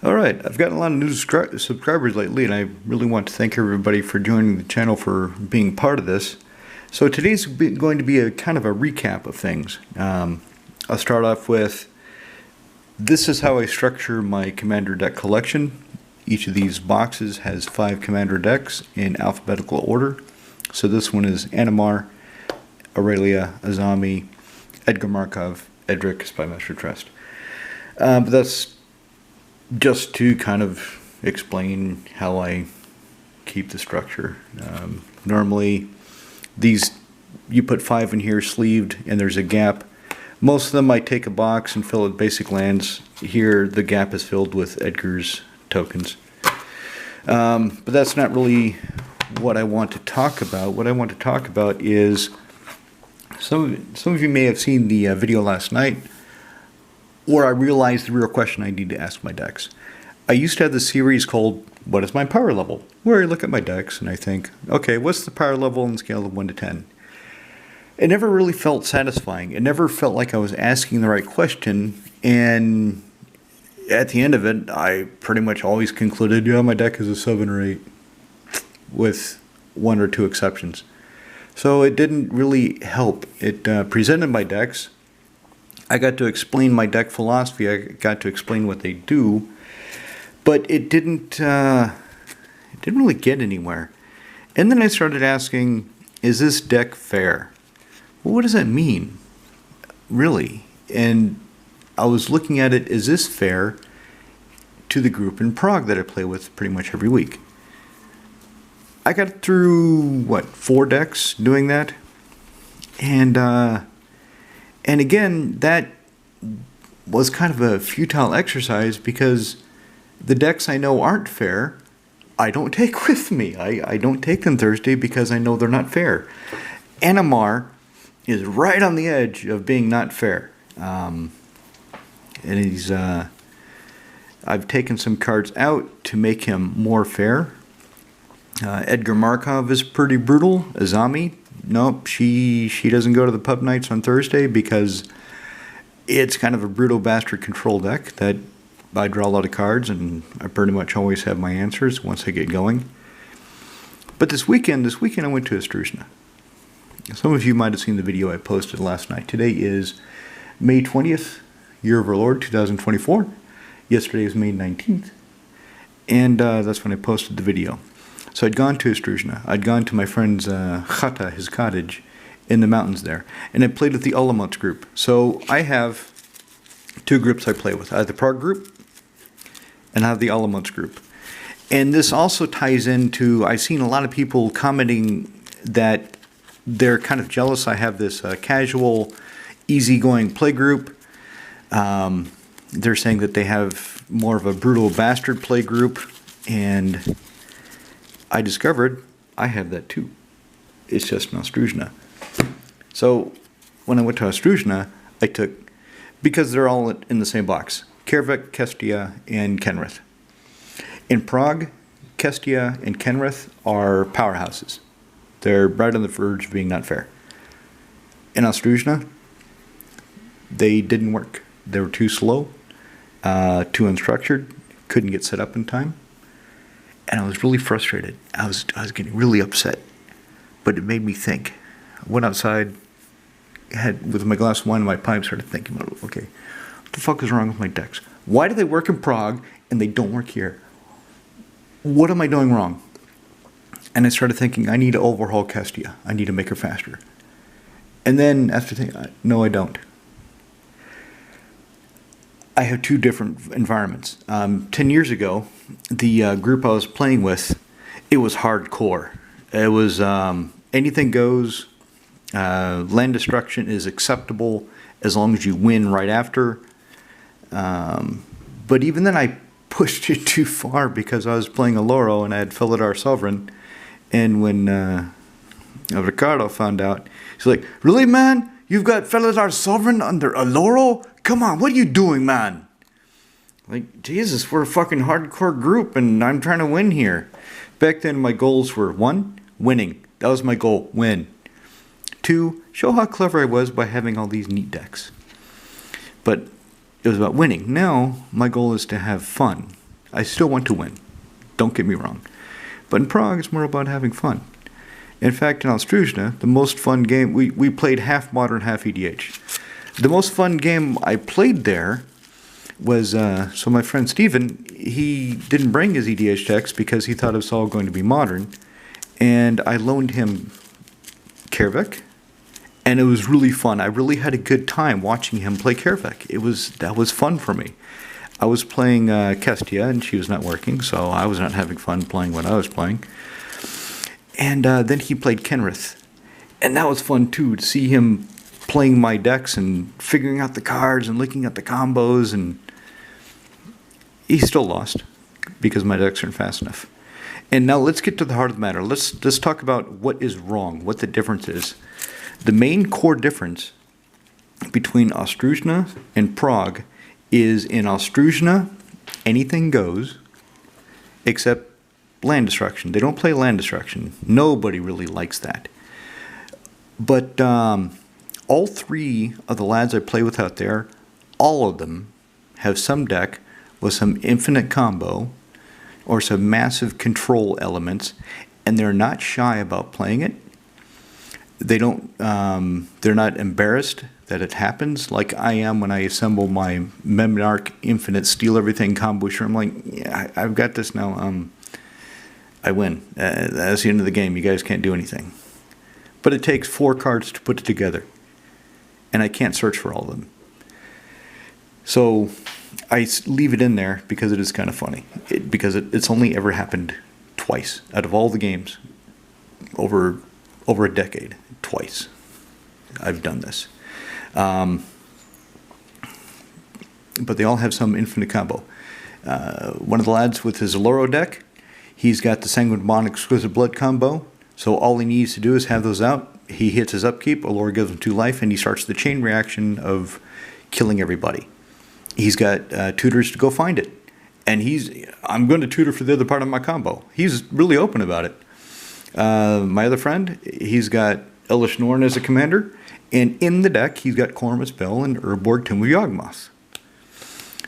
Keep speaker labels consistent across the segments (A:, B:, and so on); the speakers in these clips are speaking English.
A: Alright, I've gotten a lot of new subscribers lately, and I really want to thank everybody for joining the channel, for being part of this. So today's going to be a kind of a recap of things. I'll start off with, this is how I structure my commander deck collection. Each of these boxes has 5 commander decks in alphabetical order. So this one is Animar, Aurelia, Azami, Edgar Markov, Edric, Spymaster Trust. But that's just to kind of explain how I keep the structure. Normally, these, you put 5 in here sleeved, and there's a gap. Most of them I take a box and fill it with basic lands. Here, the gap is filled with Edgar's tokens. But that's not really what I want to talk about. What I want to talk about is, some of you may have seen the video last night, where I realized the real question I need to ask my decks. I used to have this series called, What is my power level? Where I look at my decks and I think, okay, what's the power level on the scale of 1 to 10? It never really felt satisfying. It never felt like I was asking the right question, and at the end of it, I pretty much always concluded, yeah, my deck is a 7 or 8, with 1 or 2 exceptions. So it didn't really help. It presented my decks. I got to explain my deck philosophy. I got to explain what they do, but it didn't really get anywhere. And then I started asking, is this deck fair? Well, what does that mean, really? And I was looking at it, is this fair to the group in Prague that I play with pretty much every week? I got through, 4 decks doing that? And again, that was kind of a futile exercise, because the decks I know aren't fair, I don't take with me. I don't take them Thursday because I know they're not fair. Animar is right on the edge of being not fair. And he's, I've taken some cards out to make him more fair. Edgar Markov is pretty brutal. Azami, nope, she doesn't go to the pub nights on Thursday because it's kind of a brutal bastard control deck that I draw a lot of cards, and I pretty much always have my answers once I get going. But this weekend I went to Ostruzhna. Some of you might have seen the video I posted last night. Today is May 20th, year of our Lord, 2024. Yesterday was May 19th, and that's when I posted the video. So I'd gone to Ostruzhna. I'd gone to my friend's chata, his cottage, in the mountains there. And I played with the Olomouc group. So I have 2 groups I play with. I have the Prague group, and I have the Olomouc group. And this also ties into, I've seen a lot of people commenting that they're kind of jealous I have this casual, easygoing play group. They're saying that they have more of a brutal bastard play group, and I discovered I have that too. It's just in Ostruzhna. So when I went to Ostruzhna, I took, because they're all in the same box, Kervik, Kestia, and Kenrith. In Prague, Kestia and Kenrith are powerhouses. They're right on the verge of being not fair. In Ostruzhna, they didn't work. They were too slow, too unstructured, couldn't get set up in time. And I was really frustrated. I was getting really upset. But it made me think. I went outside, had with my glass of wine and my pipe, started thinking about, okay, what the fuck is wrong with my decks? Why do they work in Prague and they don't work here? What am I doing wrong? And I started thinking, I need to overhaul Kestia. I need to make her faster. And then after thinking, no, I don't. I have 2 different environments. 10 years ago, the group I was playing with, it was hardcore. It was anything goes. Land destruction is acceptable as long as you win right after. But even then, I pushed it too far because I was playing a Loro and I had Felidar Sovereign. And when Ricardo found out, he's like, "Really, man? You've got Felidar Sovereign under a Loro? Come on, what are you doing, man?" Like, Jesus, we're a fucking hardcore group and I'm trying to win here. Back then, my goals were 1, winning. That was my goal, win. 2, show how clever I was by having all these neat decks. But it was about winning. Now, my goal is to have fun. I still want to win. Don't get me wrong. But in Prague, it's more about having fun. In fact, in Ostruzhna, the most fun game, we played half modern, half EDH. The most fun game I played there was, so my friend Steven, he didn't bring his EDH decks because he thought it was all going to be modern. And I loaned him Kervik, and it was really fun. I really had a good time watching him play Kervik. That was fun for me. I was playing Kestia, and she was not working, so I was not having fun playing what I was playing. And then he played Kenrith, and that was fun too, to see him playing my decks and figuring out the cards and looking at the combos, and he still lost because my decks aren't fast enough. And now let's get to the heart of the matter. Let's talk about what is wrong, what the difference is. The main core difference between Ostruzhna and Prague is in Ostruzhna, anything goes, except land destruction. They don't play land destruction. Nobody really likes that. But all three of the lads I play with out there, all of them have some deck with some infinite combo or some massive control elements, and they're not shy about playing it. They don't. They're not embarrassed that it happens, like I am when I assemble my Memnarch Infinite Steal Everything combo. Sure, I'm like, yeah, I've got this now. I win. That's the end of the game. You guys can't do anything. But it takes 4 cards to put it together, and I can't search for all of them. So I leave it in there because it is kind of funny. Because it's only ever happened twice out of all the games over a decade. Twice I've done this. But they all have some infinite combo. One of the lads with his Alluro deck, he's got the Sanguine Bond Exquisite Blood combo. So all he needs to do is have those out. He hits his upkeep, Alluro gives him 2 life, and he starts the chain reaction of killing everybody. He's got tutors to go find it. And I'm going to tutor for the other part of my combo. He's really open about it. My other friend, he's got Elish Norn as a commander, and in the deck, he's got Cormorant's Bell and Urborg Tomb of Yawgmoth.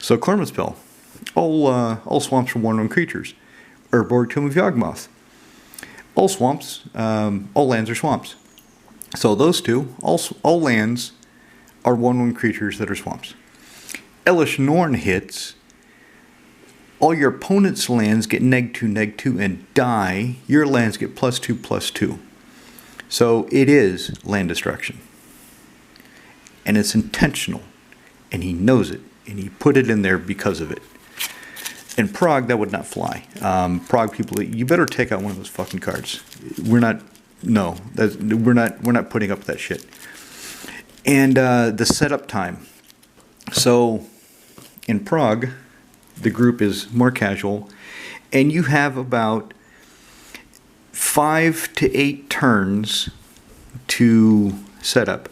A: So Cormorant's Bell, all swamps are 1/1 creatures. Urborg Tomb of Yawgmoth, all swamps, all lands are swamps. So those two, all lands are 1/1 creatures that are swamps. Elish Norn hits. All your opponent's lands get -2/-2 and die. Your lands get +2/+2. So it is land destruction. And it's intentional. And he knows it. And he put it in there because of it. In Prague, that would not fly. Prague people, you better take out one of those fucking cards. We're not putting up with that shit. And the setup time. So in Prague, the group is more casual, and you have about 5 to 8 turns to set up.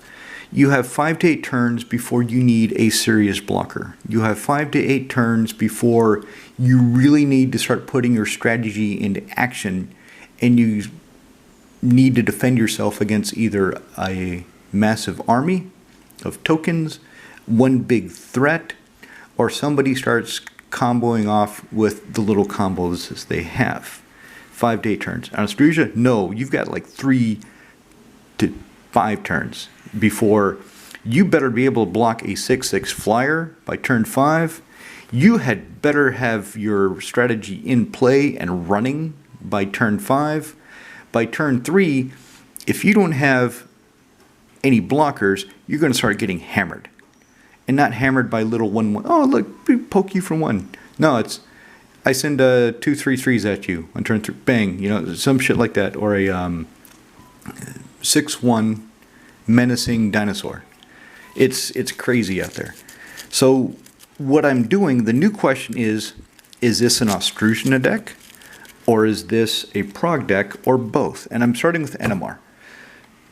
A: You have 5 to 8 turns before you need a serious blocker. You have 5 to 8 turns before you really need to start putting your strategy into action, and you need to defend yourself against either a massive army of tokens, one big threat, or somebody starts comboing off with the little combos they have. 5 to 8 turns. On Ostruzhna, no, you've got like 3 to 5 turns before you better be able to block a 6/6 flyer by turn 5. You had better have your strategy in play and running by turn 5. By turn 3, if you don't have any blockers, you're going to start getting hammered. And not hammered by little 1/1. Oh, look, we poke you for 1. No, it's I send 2 3/3s at you on turn 3. Bang, some shit like that, or a 6/1 menacing dinosaur. It's crazy out there. So what I'm doing, the new question is this an Ostruzhna deck, or is this a Prague deck, or both? And I'm starting with Animar.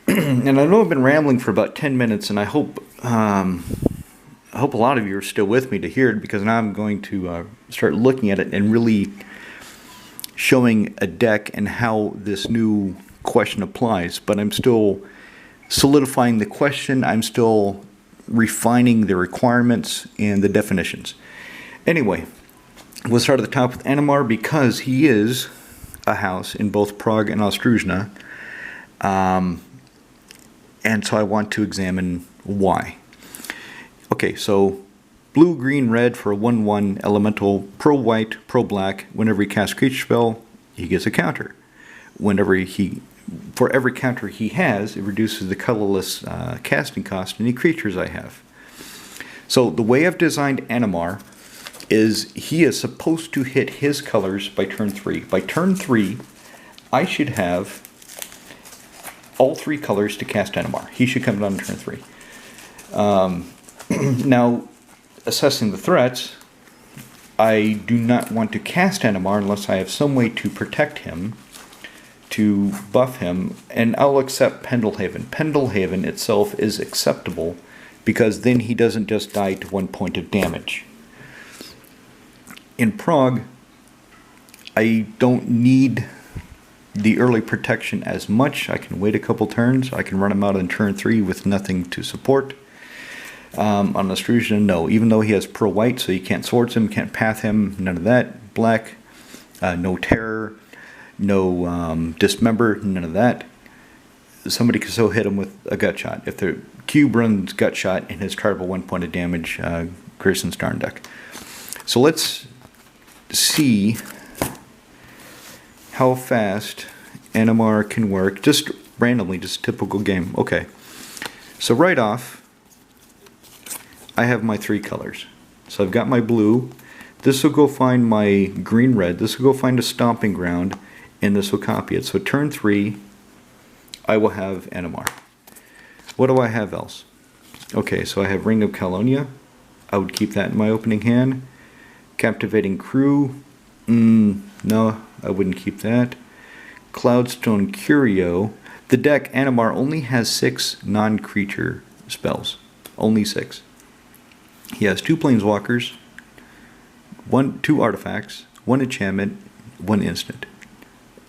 A: And I know I've been rambling for about 10 minutes, and I hope a lot of you are still with me to hear it, because now I'm going to start looking at it and really showing a deck and how this new question applies. But I'm still solidifying the question. I'm still refining the requirements and the definitions. Anyway, We'll start at the top with Animar because he is a house in both Prague and Ostruzhna. And so I want to examine why. Okay, so blue, green, red for a 1/1 elemental, pro-white, pro-black. Whenever he casts creature spell, he gets a counter. For every counter he has, it reduces the colorless casting cost of any creatures I have. So the way I've designed Animar is he is supposed to hit his colors by turn 3. By turn 3, I should have all 3 colors to cast Animar. He should come down on turn 3. Now, assessing the threats, I do not want to cast Animar unless I have some way to protect him, to buff him, and I'll accept Pendelhaven. Pendelhaven itself is acceptable because then he doesn't just die to 1 point of damage. In Prague, I don't need the early protection as much. I can wait a couple turns. I can run him out on turn 3 with nothing to support. On Ostruzhna, no. Even though he has pro-white, so you can't swords him, can't path him, none of that. Black, no terror, no dismember, none of that. Somebody can so hit him with a gut shot. If the cube runs gut shot and his target 1 point of damage, Grayson Starnduck. So let's see how fast Animar can work, just randomly, just typical game. Okay, so right off, I have my 3 colors. So I've got my blue, this will go find my green-red, this will go find a stomping ground, and this will copy it. So turn 3, I will have Animar. What do I have else? Okay, so I have Ring of Calonia. I would keep that in my opening hand. Captivating Crew, no, I wouldn't keep that. Cloudstone Curio. The deck, Animar, only has 6 non-creature spells. Only 6. He has 2 planeswalkers, 2 artifacts, 1 enchantment, 1 instant.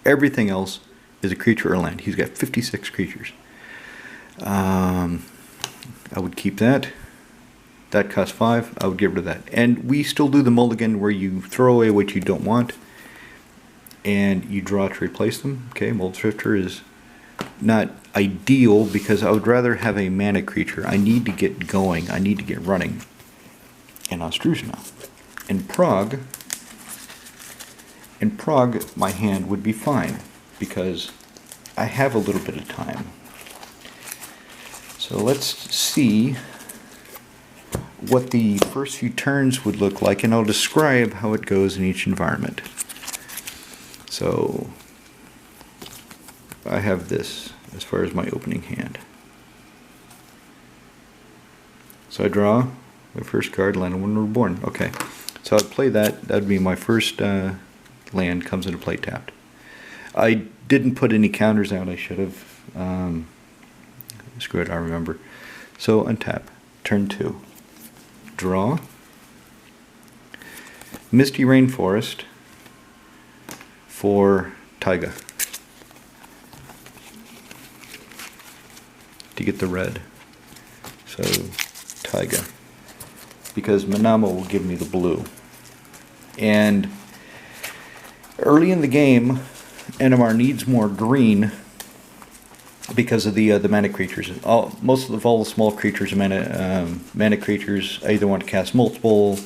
A: Everything else is a creature or land. He's got 56 creatures. I would keep that. That costs 5. I would get rid of that. And we still do the mulligan where you throw away what you don't want and you draw to replace them. Okay, Mold Swifter is not ideal because I would rather have a mana creature. I need to get going. I need to get running. In Ostruzhna. In Prague, my hand would be fine because I have a little bit of time. So let's see what the first few turns would look like, and I'll describe how it goes in each environment. So I have this as far as my opening hand. So I draw my first card, Land When We're Born. Okay, so I'd play that. That'd be my first land, comes into play tapped. I didn't put any counters out. I should have. Screw it, I remember. So untap. Turn 2. Draw. Misty Rainforest for Taiga. To get the red. So Taiga. Because Manamo will give me the blue. And early in the game, Animar needs more green because of the mana creatures. Most of all the small creatures are mana creatures. I either want to cast multiple,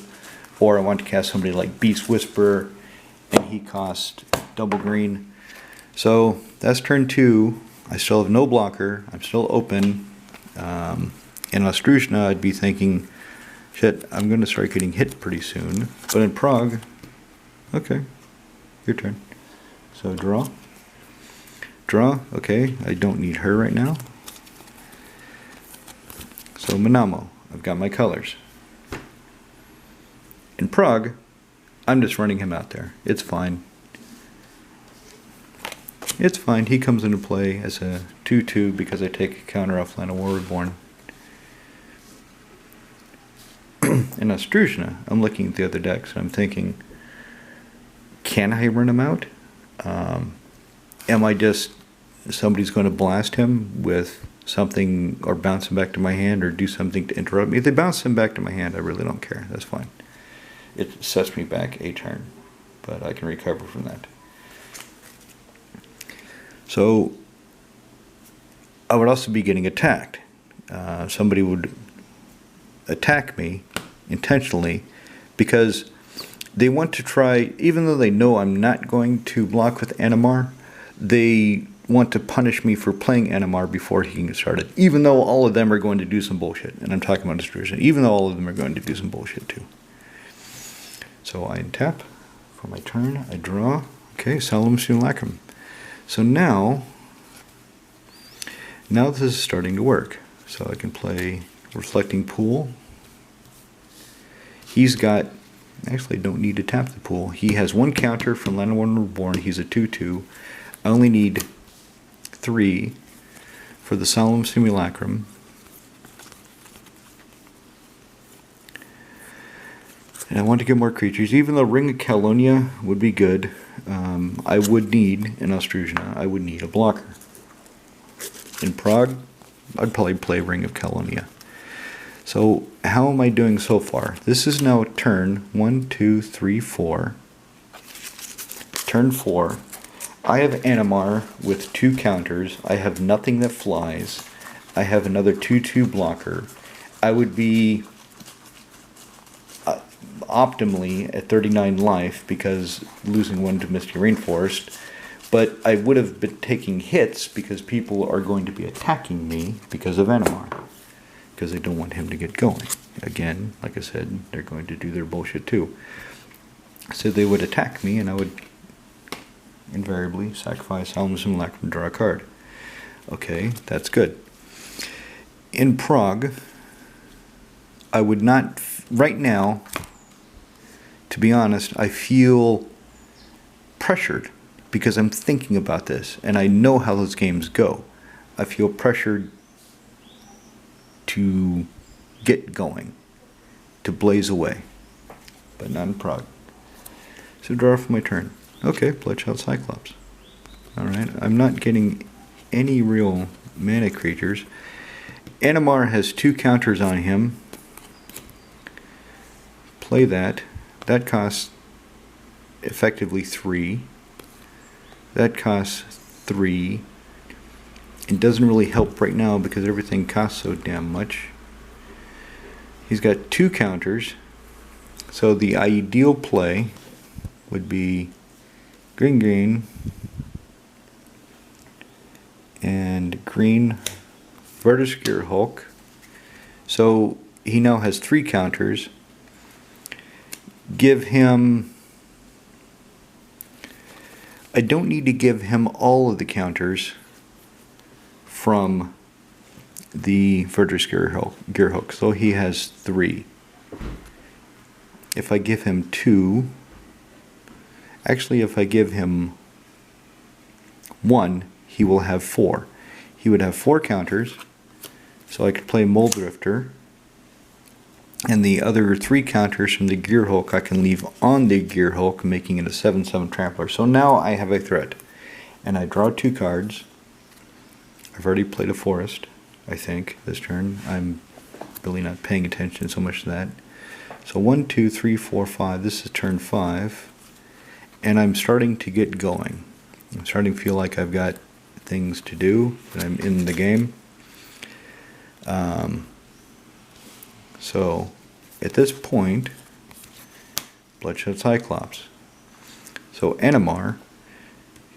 A: or I want to cast somebody like Beast Whisperer, and he costs double green. So that's turn 2. I still have no blocker. I'm still open. In Ostruzhna, I'd be thinking, shit, I'm going to start getting hit pretty soon. But in Prague, okay, your turn. So draw. Draw, okay, I don't need her right now. So Manamo, I've got my colors. In Prague, I'm just running him out there. It's fine. It's fine, he comes into play as a 2/2 because I take a counter off Land of War Reborn. In Ostruzhna, I'm looking at the other decks and I'm thinking, can I run him out? Am I just, somebody's going to blast him with something or bounce him back to my hand or do something to interrupt me? If they bounce him back to my hand, I really don't care. That's fine. it sets me back a turn, but I can recover from that. So I would also be getting attacked. Somebody would attack me intentionally because they want to try, even though they know I'm not going to block with Animar, they want to punish me for playing Animar before he can get started, even though all of them are going to do some bullshit. And I'm talking about Destruction, even though all of them are going to do some bullshit too. So I tap for my turn, I draw. Okay, Solemn Simulacrum. So now this is starting to work. So I can play Reflecting Pool. He's got, actually I don't need to tap the pool. He has one counter from Animar Reborn. He's a 2/2. I only need 3 for the Solemn Simulacrum. And I want to get more creatures. Even though Ring of Calonia would be good, I would need, in Austrusina, I would need a blocker. In Prague, I'd probably play Ring of Calonia. So how am I doing so far? This is now turn 1, 2, 3, 4. Turn 4. I have Animar with 2 counters. I have nothing that flies. I have another 2/2 blocker. I would be optimally at 39 life because losing 1 to Misty Rainforest. But I would have been taking hits because people are going to be attacking me because of Animar. Because they don't want him to get going. Again, like I said, they're going to do their bullshit too. So they would attack me and I would invariably sacrifice Solemn Simulacrum and draw a card. Okay, that's good. In Prague, I would not, right now, to be honest, I feel pressured because I'm thinking about this and I know how those games go. I feel pressured to get going, to blaze away, but not in Prague. So draw for my turn. Okay, Bloodshot Cyclops. Alright, I'm not getting any real mana creatures. Animar has 2 counters on him. Play that. That costs effectively 3. That costs 3. It doesn't really help right now because everything costs so damn much. He's got 2 counters. So the ideal play would be green and green Vertigear Hulk. So he now has 3 counters. Give him, I don't need to give him all of the counters from the Vertigear Hulk, so he has 3. If I give him 2, actually if I give him 1, he will have 4. He would have 4 counters, so I could play Moldrifter, and the other 3 counters from the Gear Hulk I can leave on the Gear Hulk, making it a 7/7 Trampler. So now I have a threat, and I draw 2 cards. I've already played a forest, I think, this turn. I'm really not paying attention so much to that. So 1, 2, 3, 4, 5. This is turn 5. And I'm starting to get going. I'm starting to feel like I've got things to do, that I'm in the game. So at this point, Bloodshot Cyclops. So Animar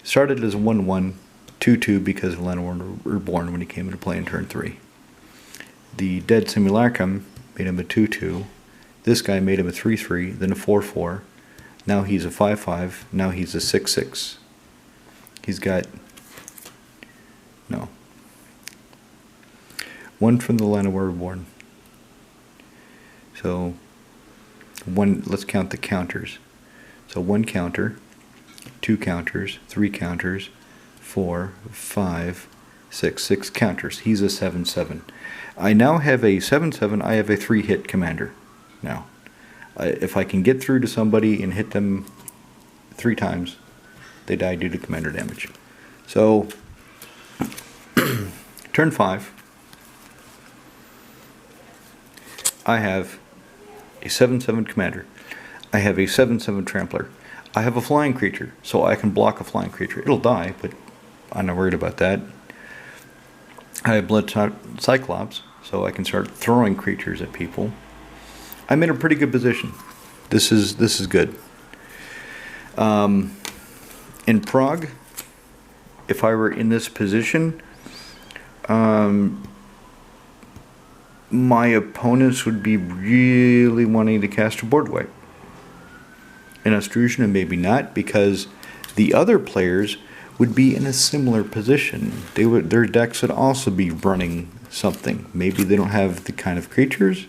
A: started as a 1/1, 2/2 because of Animar Reborn when he came into play in turn 3. The Dead Simulacrum made him a 2/2. This guy made him a 3/3, then a 4/4. Now he's a 5/5. Now he's a 6/6. He's got no. 1 from the Animar Reborn. So 1. Let's count the counters. So 1 counter, 2 counters, 3 counters, 4, 5, 6 counters. He's a 7/7. I now have a 7/7. I have a 3-hit commander. Now, if I can get through to somebody and hit them 3 times, they die due to commander damage. So, turn 5, I have a 7/7 commander. I have a 7/7 trampler. I have a flying creature, so I can block a flying creature. It'll die, but I'm not worried about that. I have Bloodshot Cyclops, so I can start throwing creatures at people. I'm in a pretty good position. This is good. In Prague, if I were in this position, my opponents would be really wanting to cast a board wipe. In Ostruzhna, maybe not, because the other players would be in a similar position. Their decks would also be running something. Maybe they don't have the kind of creatures,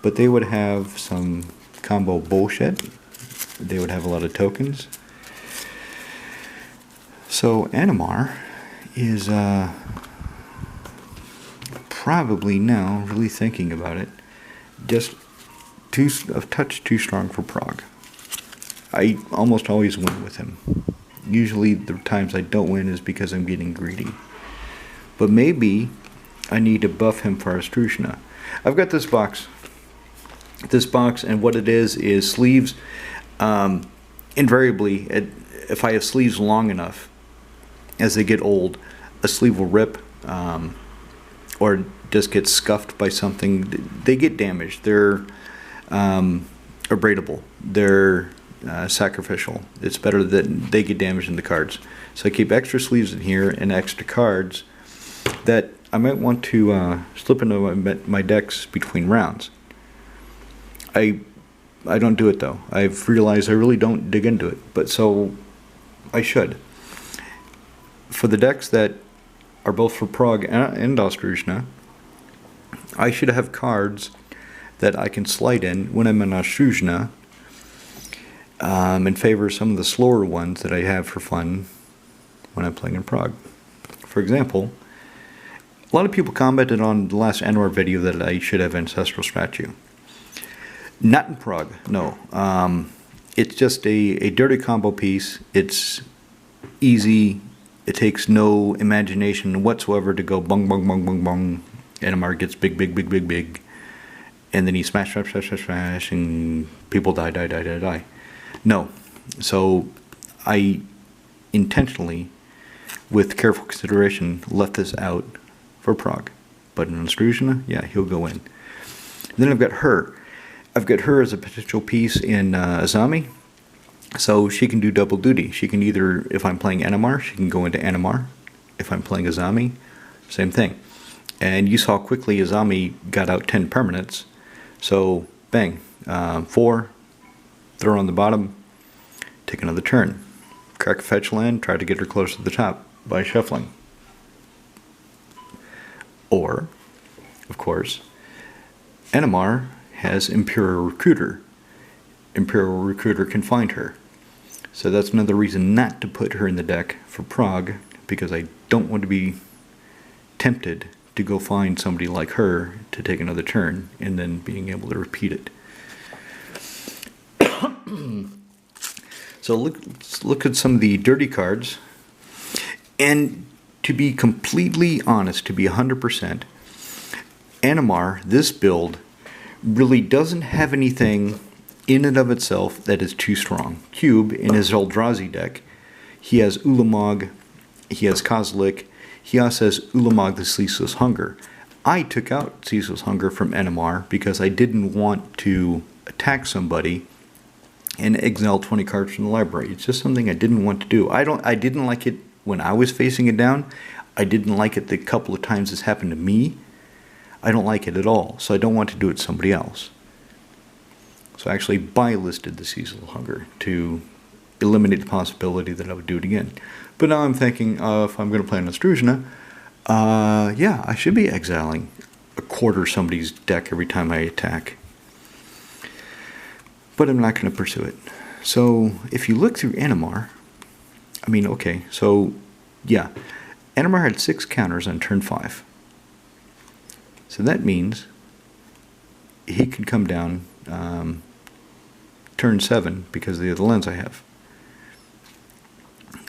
A: but they would have some combo bullshit. They would have a lot of tokens. So Animar is probably now, really thinking about it, just a touch too strong for Prague. I almost always win with him. Usually the times I don't win is because I'm getting greedy. But maybe I need to buff him for Ostruzhna. I've got this box. And what it is sleeves. Invariably, if I have sleeves long enough, as they get old, a sleeve will rip or just get scuffed by something. They get damaged. They're abradable. They're sacrificial. It's better that they get damaged in the cards. So I keep extra sleeves in here and extra cards that I might want to slip into my decks between rounds. I don't do it though. I've realized I really don't dig into it, but so I should. For the decks that are both for Prague and Ostruzhna, I should have cards that I can slide in when I'm in Ostruzhna in favor of some of the slower ones that I have for fun when I'm playing in Prague. For example, a lot of people commented on the last Animar video that I should have Ancestral Statue. Not in Prague, no. It's just a dirty combo piece. It's easy. It takes no imagination whatsoever to go bung, bung, bung, bung, bung. Animar gets big, big, big, big, big. And then he smash, smash, smash, smash, smash, and people die, die, die, die, die. No. So I intentionally, with careful consideration, left this out for Prague. But in Ostruzhna, yeah, he'll go in. Then I've got her. I've got her as a potential piece in Azami. So she can do double duty. She can either, if I'm playing Animar, she can go into Animar. If I'm playing Azami, same thing. And you saw quickly Azami got out 10 permanents. So, bang. 4, throw on the bottom, take another turn. Crack a fetch land, try to get her close to the top by shuffling. Or, of course, Animar has Imperial Recruiter. Imperial Recruiter can find her. So that's another reason not to put her in the deck for Prague, because I don't want to be tempted to go find somebody like her to take another turn and then being able to repeat it. So let's look at some of the dirty cards. And to be completely honest, to be 100%, Animar, this build, really doesn't have anything in and of itself that is too strong. Cube, in his Eldrazi deck, he has Ulamog, he has Kozlik, he also has Ulamog the Ceaseless Hunger. I took out Ceaseless Hunger from Animar because I didn't want to attack somebody and exile 20 cards from the library. It's just something I didn't want to do. I didn't like it when I was facing it down. I didn't like it the couple of times it's happened to me. I don't like it at all, so I don't want to do it to somebody else. So I actually buy-listed the Ceaseless Hunger to eliminate the possibility that I would do it again. But now I'm thinking, if I'm going to play on Ostruzhna, yeah, I should be exiling a quarter of somebody's deck every time I attack. But I'm not going to pursue it. So if you look through Animar, I mean, okay, so yeah, Animar had 6 counters on turn 5. So that means he could come down turn 7 because of the lens I have.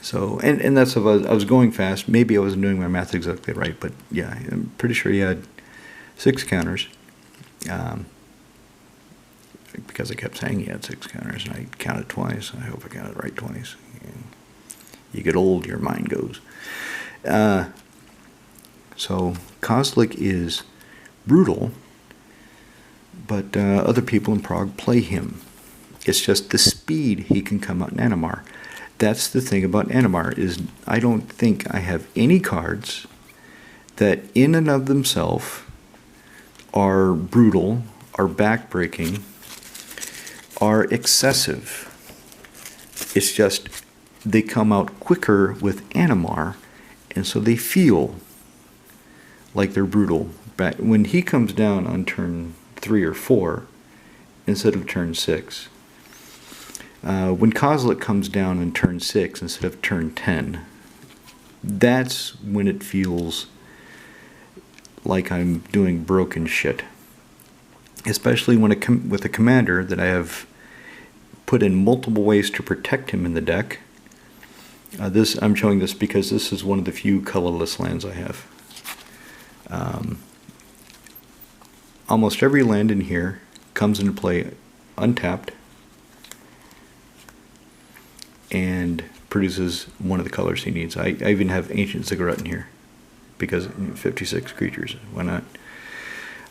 A: So, and that's if I was going fast. Maybe I wasn't doing my math exactly right, but yeah, I'm pretty sure he had 6 counters. because I kept saying he had 6 counters, and I counted twice. I hope I counted right twice. You get old, your mind goes. So Kozlik is brutal, but other people in Prague play him. It's just the speed he can come out in Animar. That's the thing about Animar, is I don't think I have any cards that in and of themselves are brutal, are backbreaking, are excessive. It's just they come out quicker with Animar, and so they feel like they're brutal. But when he comes down on turn 3 or 4 instead of turn 6, when Kozlik comes down on turn 6 instead of turn 10, that's when it feels like I'm doing broken shit. Especially when with a commander that I have put in multiple ways to protect him in the deck. I'm showing this because this is one of the few colorless lands I have. Almost every land in here comes into play untapped and produces one of the colors he needs. I even have Ancient Ziggurat in here because 56 creatures, why not?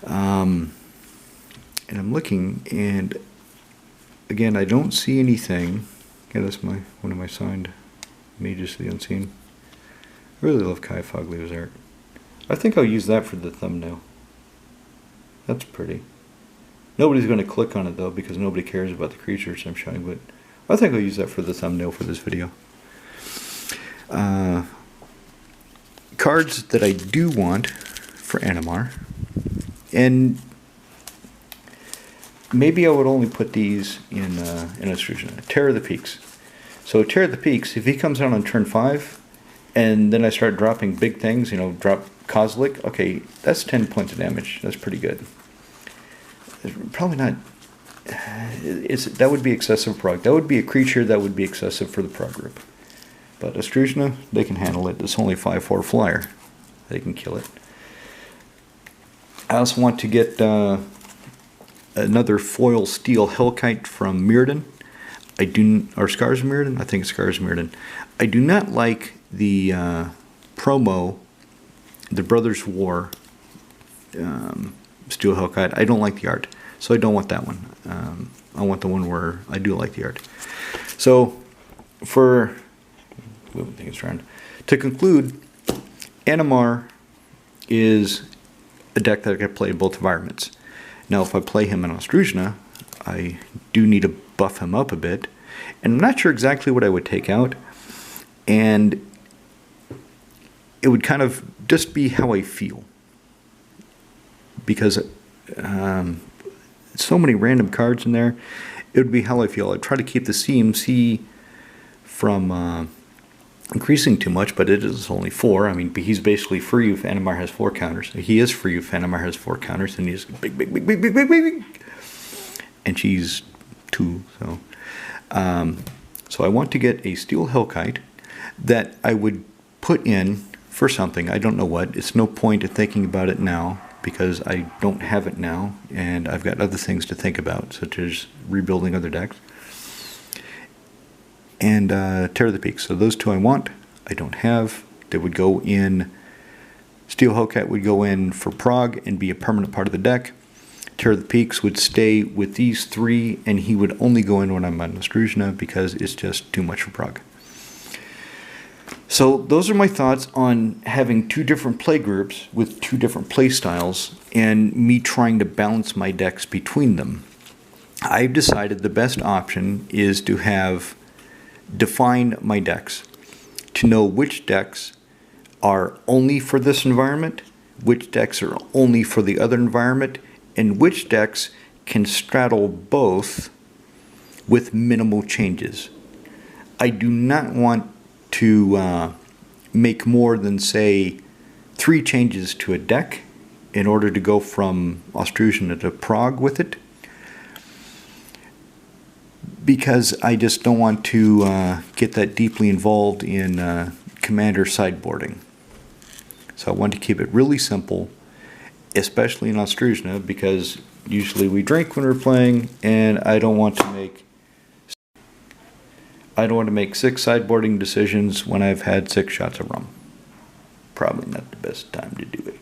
A: And I'm looking, and again, I don't see anything. Yeah, that's one of my signed Mages of the Unseen. I really love Kai Fogley's art. I think I'll use that for the thumbnail. That's pretty. Nobody's going to click on it though, because nobody cares about the creatures I'm showing, but I think I'll use that for the thumbnail for this video. Cards that I do want for Animar, and maybe I would only put these in Astrusian. Terror of the Peaks. So Terror of the Peaks, if he comes out on turn 5, and then I start dropping big things, drop Kozlik, okay, that's 10 points of damage. That's pretty good. It's probably not. That would be excessive prog. That would be a creature that would be excessive for the prog group. But Astrusna, they can handle it. It's only 5/4 flyer. They can kill it. I also want to get another foil steel Hellkite from Mirrodin. Or Scars of Mirrodin? I think it's Scars of Mirrodin. I do not like the promo, the Brothers War Steel Hellkite. I don't like the art, so I don't want that one. I want the one where I do like the art. So, moving things around, to conclude, Animar is a deck that I can play in both environments. Now, if I play him in Astrusna, I do need to buff him up a bit, and I'm not sure exactly what I would take out, and it would kind of just be how I feel, because so many random cards in there. It would be how I feel. I'd try to keep the CMC from increasing too much, but it is only 4. I mean, he's basically free if Animar has 4 counters. He is free if Animar has 4 counters, and he's big. And she's 2, so. So I want to get a Steel Hellkite that I would put in for something. I don't know what. It's no point in thinking about it now, because I don't have it now, and I've got other things to think about, such as rebuilding other decks. And Terror of the Peaks. So those 2 I want. I don't have. They would go in. Steel Hellcat would go in for Prague and be a permanent part of the deck. Terror of the Peaks would stay with these 3, and he would only go in when I'm on Astrusna, because it's just too much for Prague. So those are my thoughts on having 2 different play groups with 2 different play styles, and me trying to balance my decks between them. I've decided the best option is to define my decks, to know which decks are only for this environment, which decks are only for the other environment, and which decks can straddle both with minimal changes. I do not want to make more than, say, 3 changes to a deck in order to go from Astrusna to Prague with it, because I just don't want to get that deeply involved in commander sideboarding. So I want to keep it really simple, especially in Astrusna, because Usually we drink when we're playing, and I don't want to make 6 sideboarding decisions when I've had 6 shots of rum. Probably not the best time to do it.